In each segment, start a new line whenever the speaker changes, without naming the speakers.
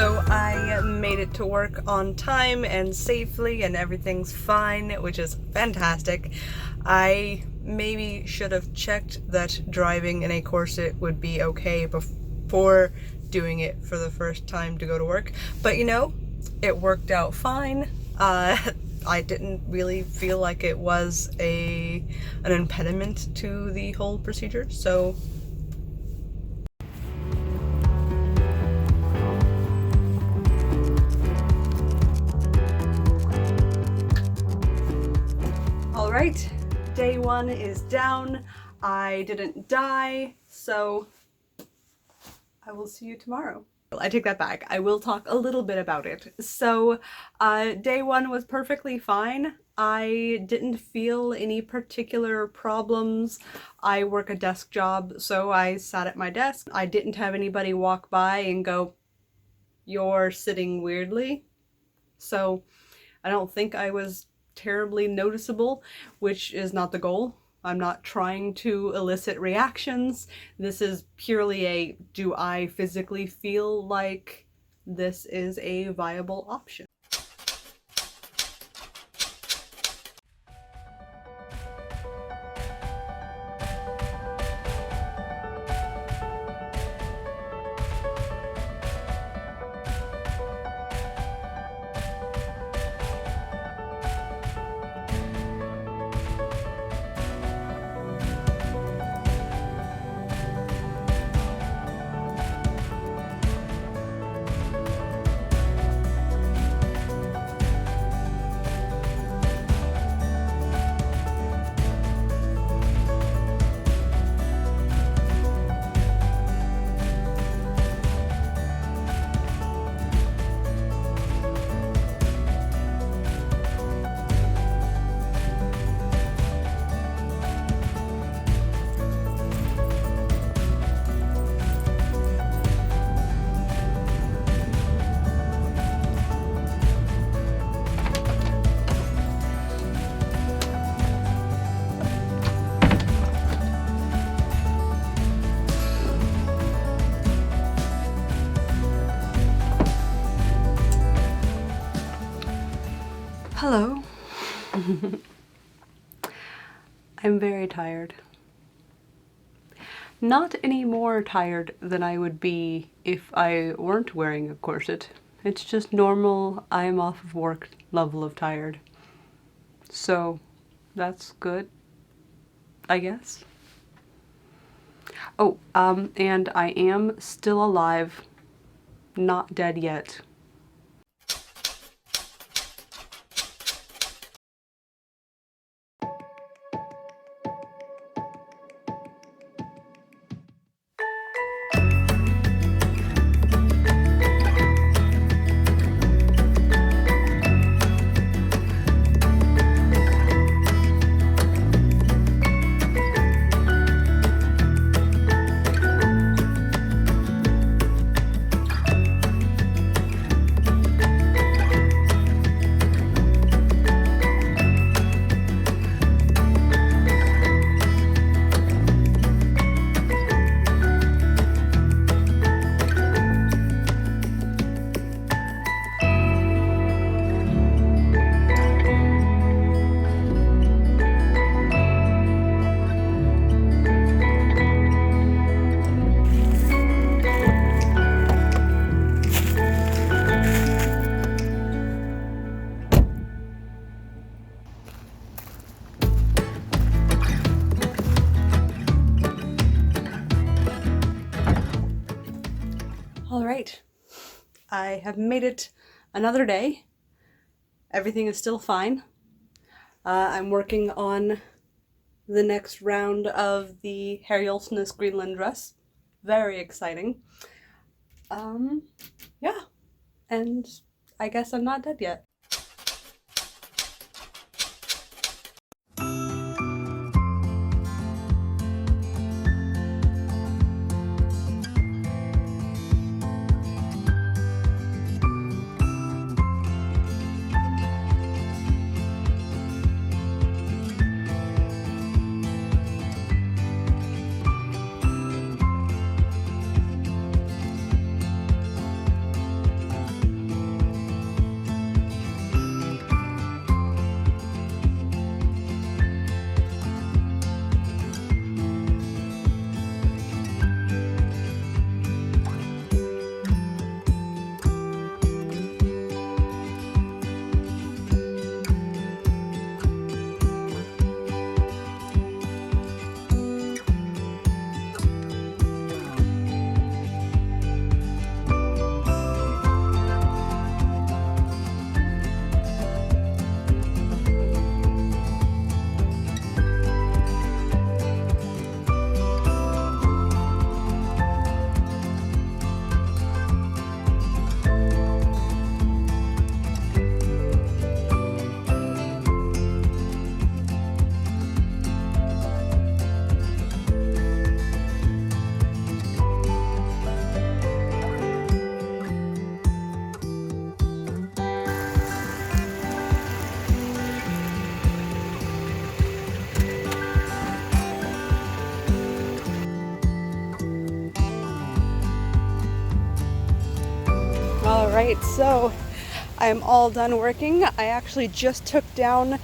So I made it to work on time and safely and everything's fine, which is fantastic. I maybe should have checked that driving in a corset would be okay before doing it for the first time to go to work, but you know, it worked out fine. I didn't really feel like it was an impediment to the whole procedure, so alright, day one is down. I didn't die, so I will see you tomorrow. I take that back. I will talk a little bit about it. So, day one was perfectly fine. I didn't feel any particular problems. I work a desk job, so I sat at my desk. I didn't have anybody walk by and go, "You're sitting weirdly." So, I don't think I was terribly noticeable, which is not the goal. I'm not trying to elicit reactions. This is purely a, do I physically feel like this is a viable option? Hello. I'm very tired. Not any more tired than I would be if I weren't wearing a corset. It's just normal, I'm off of work level of tired. So that's good, I guess. Oh, and I am still alive, not dead yet. All right, I have made it another day. Everything is still fine. I'm working on the next round of the Harry Olsen's Greenland dress. Very exciting. Yeah, and I guess I'm not dead yet. Alright, so I'm all done working. I actually just took down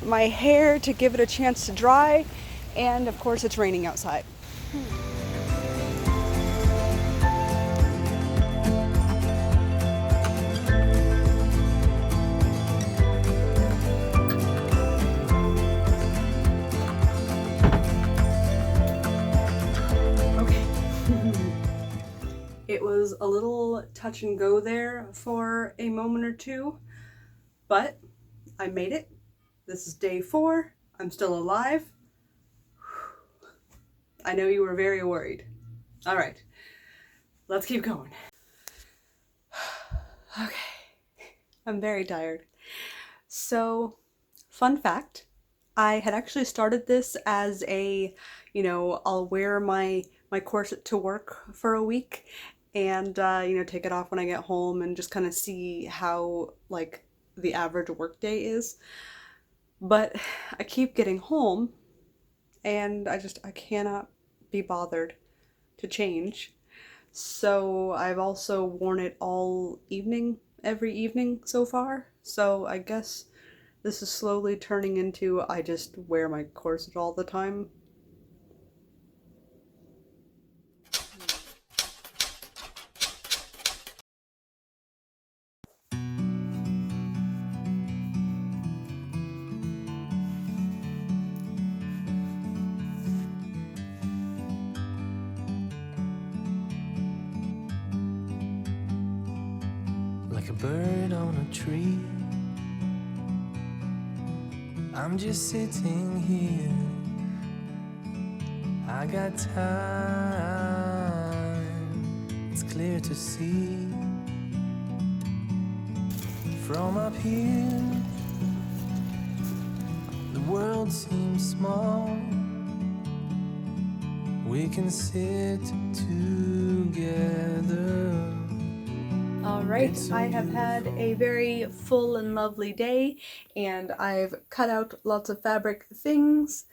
my hair to give it a chance to dry, and of course it's raining outside. It was a little touch and go there for a moment or two, but I made it. This is day 4. I'm still alive. I know you were very worried. All right, let's keep going. Okay, I'm very tired. So, fun fact, I had actually started this as a, I'll wear my corset to work for a week and, take it off when I get home and just kind of see how, like, the average workday is. But I keep getting home and I cannot be bothered to change. So I've also worn it all evening, every evening so far. So I guess this is slowly turning into I just wear my corset all the time.
Like a bird on a tree, I'm just sitting here. I got time, it's clear to see. From up here, the world seems small. We can sit together.
Alright, I have had a very full and lovely day, and I've cut out lots of fabric things,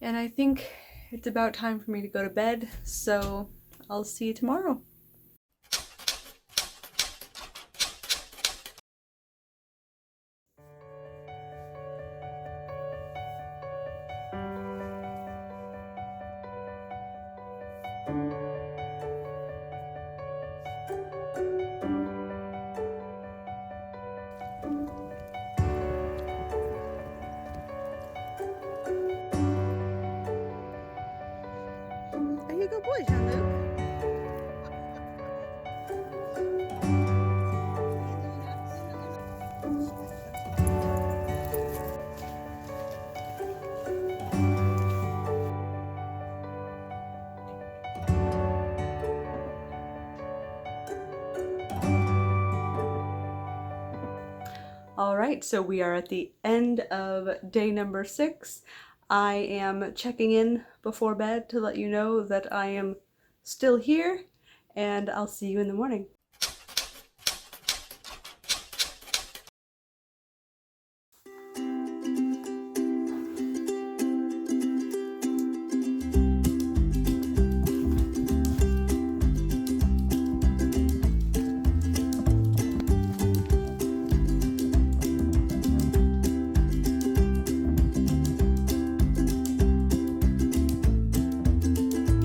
and I think it's about time for me to go to bed, so I'll see you tomorrow. Are you a good boy, Jean-Luc? Alright, so we are at the end of day number 6. I am checking in before bed to let you know that I am still here, and I'll see you in the morning.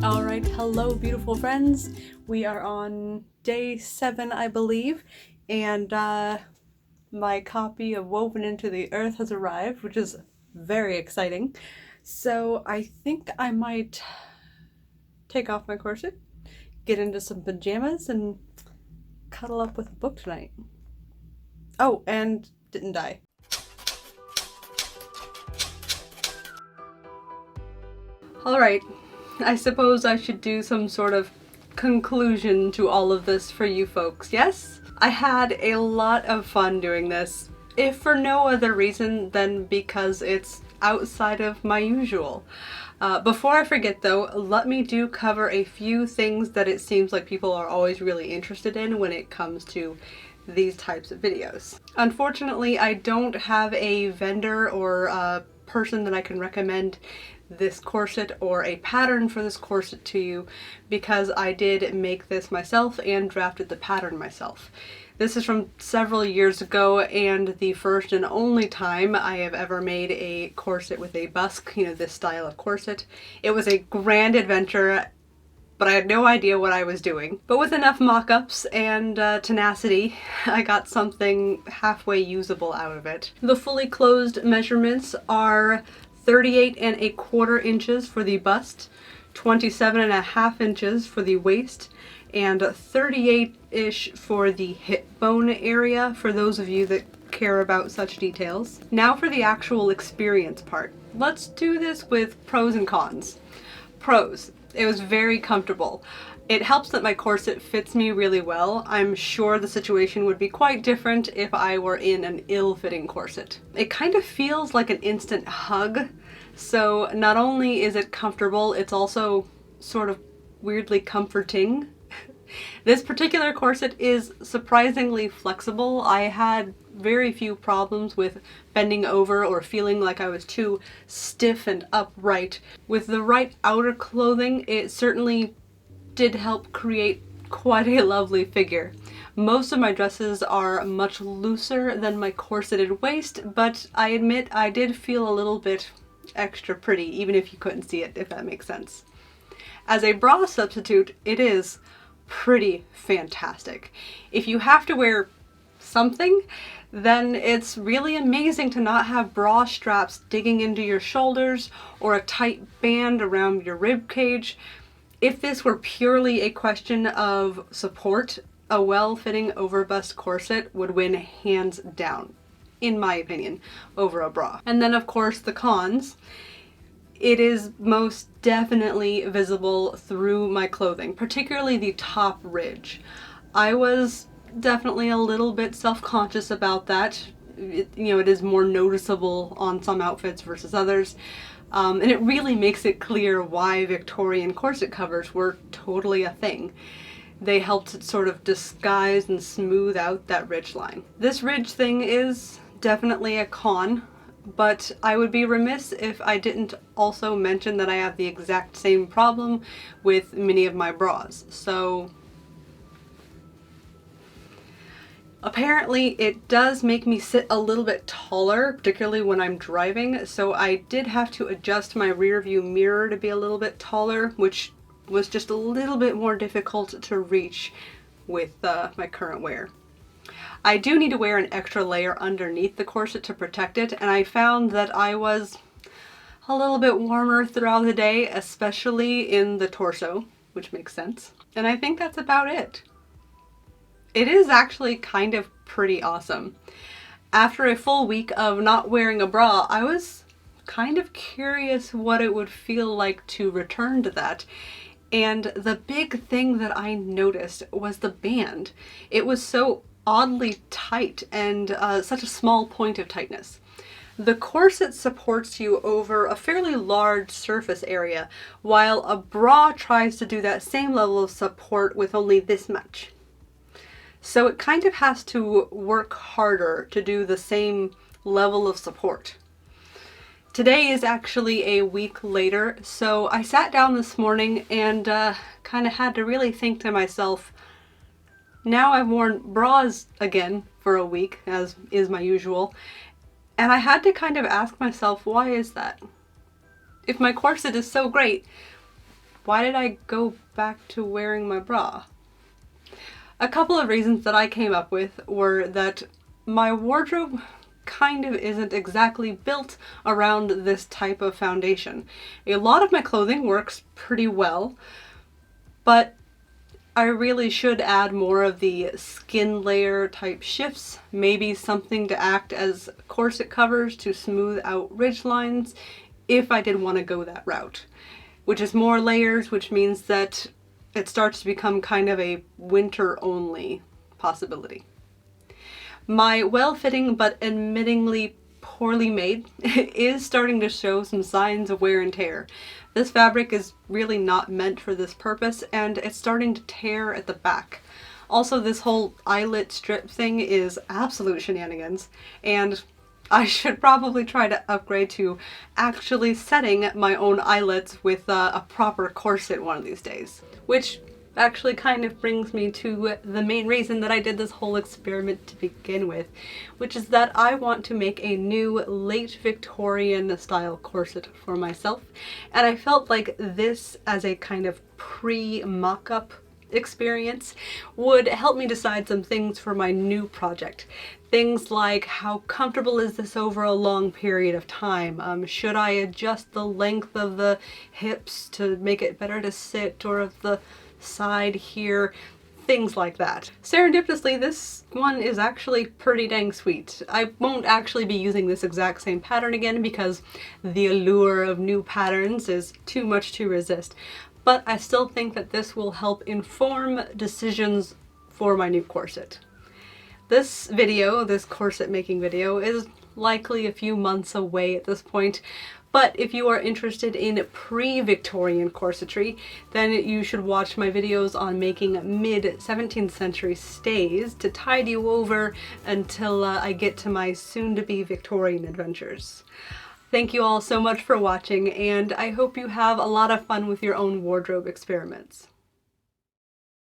Alright, hello beautiful friends. We are on day 7, I believe, and my copy of Woven into the Earth has arrived, which is very exciting. So I think I might take off my corset, get into some pajamas, and cuddle up with a book tonight. Oh, and didn't die. Alright. I suppose I should do some sort of conclusion to all of this for you folks, yes? I had a lot of fun doing this, if for no other reason than because it's outside of my usual. Before I forget though, let me do cover a few things that it seems like people are always really interested in when it comes to these types of videos. Unfortunately, I don't have a vendor or a person that I can recommend this corset or a pattern for this corset to you, because I did make this myself and drafted the pattern myself. This is from several years ago and the first and only time I have ever made a corset with a busk, you know, this style of corset. It was a grand adventure, but I had no idea what I was doing. But with enough mock-ups and tenacity, I got something halfway usable out of it. The fully closed measurements are 38¼ inches for the bust, 27½ inches for the waist, and 38-ish for the hip bone area, for those of you that care about such details. Now for the actual experience part. Let's do this with pros and cons. Pros: it was very comfortable. It helps that my corset fits me really well. I'm sure the situation would be quite different if I were in an ill-fitting corset. It kind of feels like an instant hug, so not only is it comfortable, it's also sort of weirdly comforting. This particular corset is surprisingly flexible. I had very few problems with bending over or feeling like I was too stiff and upright. With the right outer clothing, it certainly did help create quite a lovely figure. Most of my dresses are much looser than my corseted waist, but I admit I did feel a little bit extra pretty, even if you couldn't see it, if that makes sense. As a bra substitute, it is pretty fantastic. If you have to wear something, then it's really amazing to not have bra straps digging into your shoulders or a tight band around your rib cage. If this were purely a question of support, a well-fitting overbust corset would win hands down, in my opinion, over a bra. And then of course the cons. It is most definitely visible through my clothing, particularly the top ridge. I was definitely a little bit self-conscious about that. It is more noticeable on some outfits versus others. And it really makes it clear why Victorian corset covers were totally a thing. They helped sort of disguise and smooth out that ridge line. This ridge thing is definitely a con, but I would be remiss if I didn't also mention that I have the exact same problem with many of my bras. So apparently it does make me sit a little bit taller, particularly when I'm driving, so I did have to adjust my rear view mirror to be a little bit taller, which was just a little bit more difficult to reach with my current wear. I do need to wear an extra layer underneath the corset to protect it, and I found that I was a little bit warmer throughout the day, especially in the torso, which makes sense. And I think that's about it. It is actually kind of pretty awesome. After a full week of not wearing a bra, I was kind of curious what it would feel like to return to that. And the big thing that I noticed was the band. It was so oddly tight and such a small point of tightness. The corset supports you over a fairly large surface area, while a bra tries to do that same level of support with only this much. So it kind of has to work harder to do the same level of support. Today is actually a week later, so I sat down this morning and kind of had to really think to myself, now I've worn bras again for a week, as is my usual, and I had to kind of ask myself, why is that? If my corset is so great, why did I go back to wearing my bra? A couple of reasons that I came up with were that my wardrobe kind of isn't exactly built around this type of foundation. A lot of my clothing works pretty well, but I really should add more of the skin layer type shifts, maybe something to act as corset covers to smooth out ridge lines if I did want to go that route, which is more layers, which means that it starts to become kind of a winter only possibility. My well-fitting but admittingly poorly made is starting to show some signs of wear and tear. This fabric is really not meant for this purpose, and it's starting to tear at the back. Also, this whole eyelet strip thing is absolute shenanigans, and I should probably try to upgrade to actually setting my own eyelets with a proper corset one of these days. Which actually kind of brings me to the main reason that I did this whole experiment to begin with, which is that I want to make a new late Victorian style corset for myself, and I felt like this as a kind of pre-mock-up experience would help me decide some things for my new project. Things like, how comfortable is this over a long period of time? Should I adjust the length of the hips to make it better to sit, or of the side here? Things like that. Serendipitously, this one is actually pretty dang sweet. I won't actually be using this exact same pattern again because the allure of new patterns is too much to resist, but I still think that this will help inform decisions for my new corset. This video, this corset making video, is likely a few months away at this point, but if you are interested in pre-Victorian corsetry, then you should watch my videos on making mid-17th century stays to tide you over until I get to my soon-to-be Victorian adventures. Thank you all so much for watching, and I hope you have a lot of fun with your own wardrobe experiments.